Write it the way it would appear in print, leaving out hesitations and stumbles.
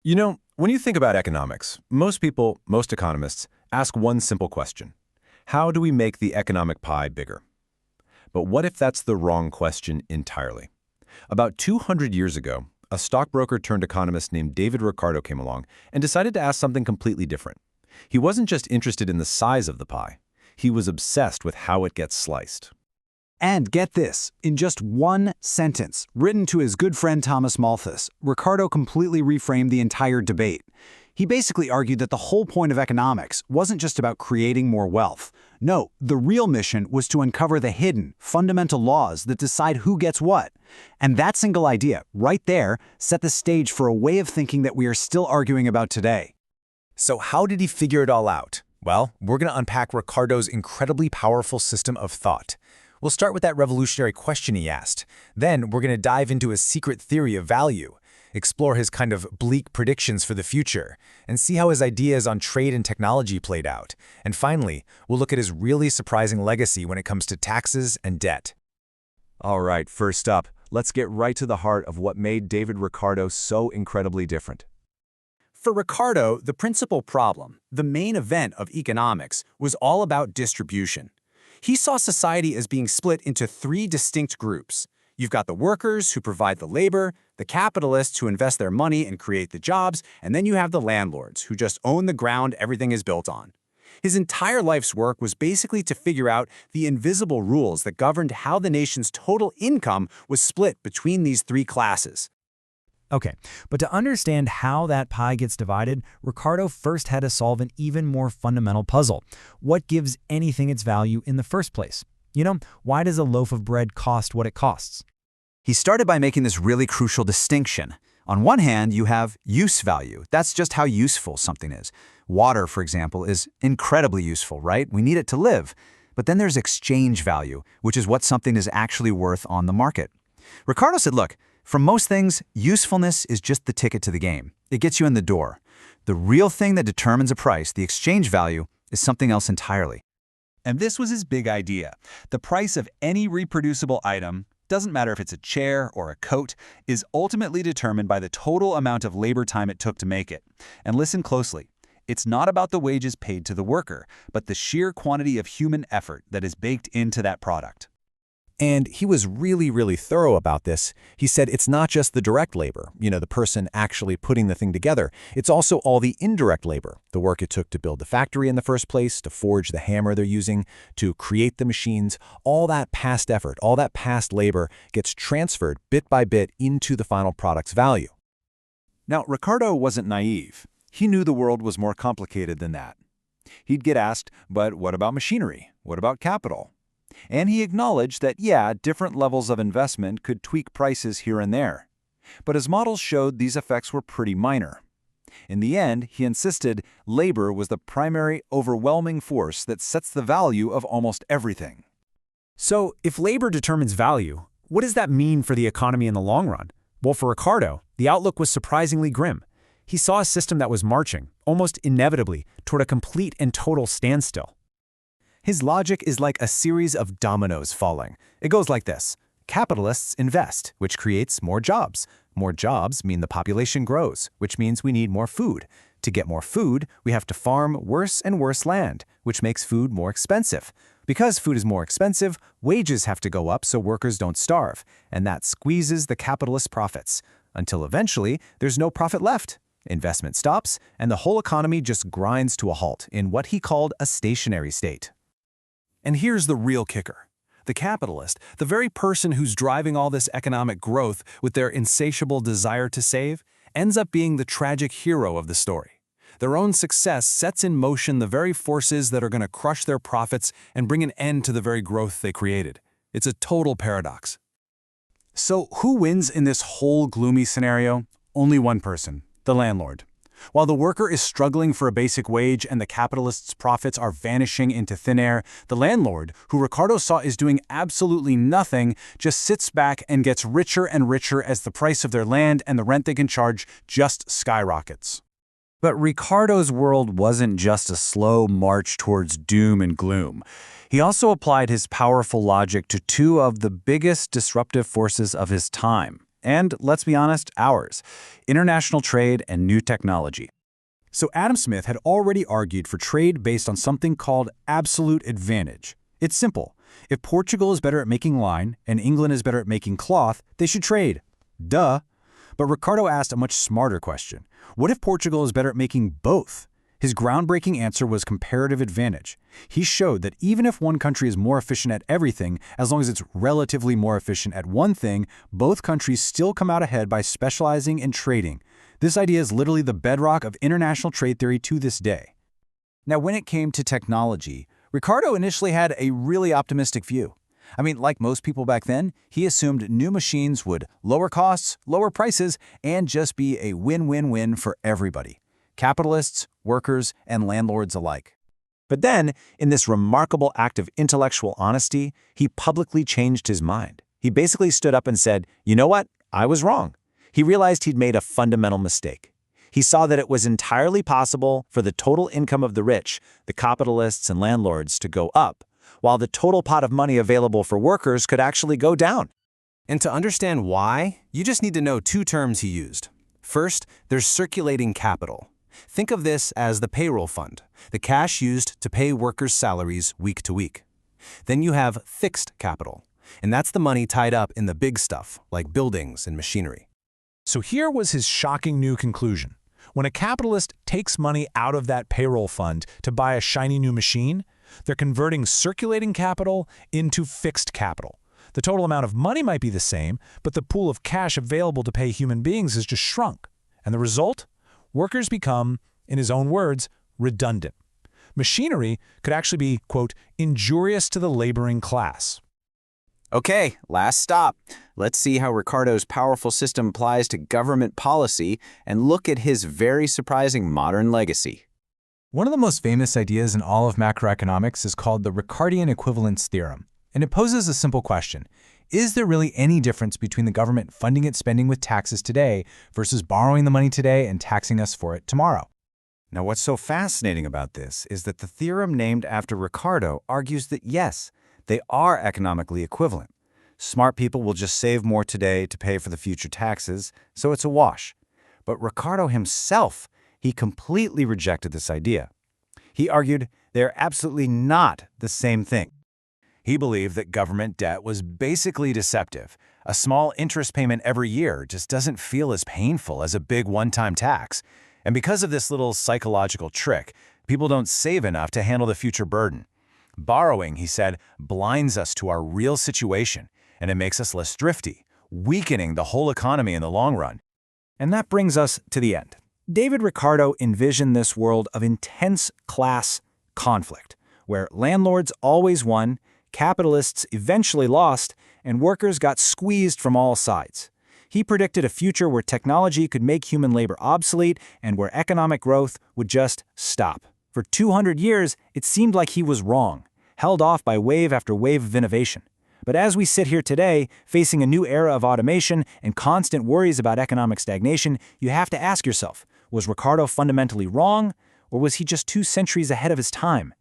When you think about economics, most people, most economists, ask one simple question. How do we make the economic pie bigger? But what if that's the wrong question entirely? About 200 years ago, a stockbroker turned economist named David Ricardo came along and decided to ask something completely different. He wasn't just interested in the size of the pie. He was obsessed with how it gets sliced. And get this, in just one sentence, written to his good friend Thomas Malthus, Ricardo completely reframed the entire debate. He basically argued that the whole point of economics wasn't just about creating more wealth. No, the real mission was to uncover the hidden, fundamental laws that decide who gets what. And that single idea, right there, set the stage for a way of thinking that we are still arguing about today. So how did he figure it all out? Well, we're going to unpack Ricardo's incredibly powerful system of thought. We'll start with that revolutionary question he asked. Then we're going to dive into his secret theory of value, explore his kind of bleak predictions for the future, and see how his ideas on trade and technology played out. And finally, we'll look at his really surprising legacy when it comes to taxes and debt. All right, first up, let's get right to the heart of what made David Ricardo so incredibly different. For Ricardo, the principal problem, the main event of economics, was all about distribution. He saw society as being split into three distinct groups. You've got the workers who provide the labor, the capitalists who invest their money and create the jobs, and then you have the landlords who just own the ground everything is built on. His entire life's work was basically to figure out the invisible rules that governed how the nation's total income was split between these three classes. Okay, but to understand how that pie gets divided, Ricardo first had to solve an even more fundamental puzzle. What gives anything its value in the first place? Why does a loaf of bread cost what it costs? He started by making this really crucial distinction. On one hand, you have use value. That's just how useful something is. Water, for example, is incredibly useful, right? We need it to live. But then there's exchange value, which is what something is actually worth on the market. Ricardo said, look, for most things, usefulness is just the ticket to the game. It gets you in the door. The real thing that determines a price, the exchange value, is something else entirely. And this was his big idea. The price of any reproducible item, doesn't matter if it's a chair or a coat, is ultimately determined by the total amount of labor time it took to make it. And listen closely. It's not about the wages paid to the worker, but the sheer quantity of human effort that is baked into that product. And he was really thorough about this. He said it's not just the direct labor, the person actually putting the thing together. It's also all the indirect labor, the work it took to build the factory in the first place, to forge the hammer they're using, to create the machines. All that past effort, all that past labor gets transferred bit by bit into the final product's value. Now, Ricardo wasn't naive. He knew the world was more complicated than that. He'd get asked, but what about machinery? What about capital? And he acknowledged that, different levels of investment could tweak prices here and there. But his models showed these effects were pretty minor. In the end, he insisted labor was the primary, overwhelming force that sets the value of almost everything. So, if labor determines value, what does that mean for the economy in the long run? Well, for Ricardo, the outlook was surprisingly grim. He saw a system that was marching, almost inevitably, toward a complete and total standstill. His logic is like a series of dominoes falling. It goes like this. Capitalists invest, which creates more jobs. More jobs mean the population grows, which means we need more food. To get more food, we have to farm worse and worse land, which makes food more expensive. Because food is more expensive, wages have to go up so workers don't starve, and that squeezes the capitalist profits, until eventually there's no profit left. Investment stops, and the whole economy just grinds to a halt in what he called a stationary state. And here's the real kicker. The capitalist, the very person who's driving all this economic growth with their insatiable desire to save, ends up being the tragic hero of the story. Their own success sets in motion the very forces that are going to crush their profits and bring an end to the very growth they created. It's a total paradox. So who wins in this whole gloomy scenario? Only one person, the landlord. While the worker is struggling for a basic wage and the capitalist's profits are vanishing into thin air, the landlord, who Ricardo saw is doing absolutely nothing, just sits back and gets richer and richer as the price of their land and the rent they can charge just skyrockets. But Ricardo's world wasn't just a slow march towards doom and gloom. He also applied his powerful logic to two of the biggest disruptive forces of his time: And let's be honest, ours: international trade and new technology. So Adam Smith had already argued for trade based on something called absolute advantage. It's simple. If Portugal is better at making line and England is better at making cloth, they should trade. Duh. But Ricardo asked a much smarter question. What if Portugal is better at making both? His groundbreaking answer was comparative advantage. He showed that even if one country is more efficient at everything, as long as it's relatively more efficient at one thing, both countries still come out ahead by specializing in trading. This idea is literally the bedrock of international trade theory to this day. Now, when it came to technology, Ricardo initially had a really optimistic view. Like most people back then, he assumed new machines would lower costs, lower prices, and just be a win-win-win for everybody: capitalists, workers, and landlords alike. But then, in this remarkable act of intellectual honesty, he publicly changed his mind. He basically stood up and said, "You know what? I was wrong." He realized he'd made a fundamental mistake. He saw that it was entirely possible for the total income of the rich, the capitalists and landlords, to go up, while the total pot of money available for workers could actually go down. And to understand why, you just need to know two terms he used. First, there's circulating capital. Think of this as the payroll fund, the cash used to pay workers' salaries week to week. Then you have fixed capital, and that's the money tied up in the big stuff, like buildings and machinery. So here was his shocking new conclusion. When a capitalist takes money out of that payroll fund to buy a shiny new machine, they're converting circulating capital into fixed capital. The total amount of money might be the same, but the pool of cash available to pay human beings has just shrunk. And the result? Workers become, in his own words, redundant. Machinery could actually be, quote, injurious to the laboring class. Okay, last stop. Let's see how Ricardo's powerful system applies to government policy and look at his very surprising modern legacy. One of the most famous ideas in all of macroeconomics is called the Ricardian Equivalence theorem, and it poses a simple question. Is there really any difference between the government funding its spending with taxes today versus borrowing the money today and taxing us for it tomorrow? Now, what's so fascinating about this is that the theorem named after Ricardo argues that yes, they are economically equivalent. Smart people will just save more today to pay for the future taxes, so it's a wash. But Ricardo himself, he completely rejected this idea. He argued they're absolutely not the same thing. He believed that government debt was basically deceptive. A small interest payment every year just doesn't feel as painful as a big one-time tax. And because of this little psychological trick, people don't save enough to handle the future burden. Borrowing, he said, blinds us to our real situation, and it makes us less thrifty, weakening the whole economy in the long run. And that brings us to the end. David Ricardo envisioned this world of intense class conflict, where landlords always won, capitalists eventually lost, and workers got squeezed from all sides. He predicted a future where technology could make human labor obsolete and where economic growth would just stop. For 200 years, it seemed like he was wrong, held off by wave after wave of innovation. But as we sit here today, facing a new era of automation and constant worries about economic stagnation, you have to ask yourself, was Ricardo fundamentally wrong, or was he just 2 centuries ahead of his time?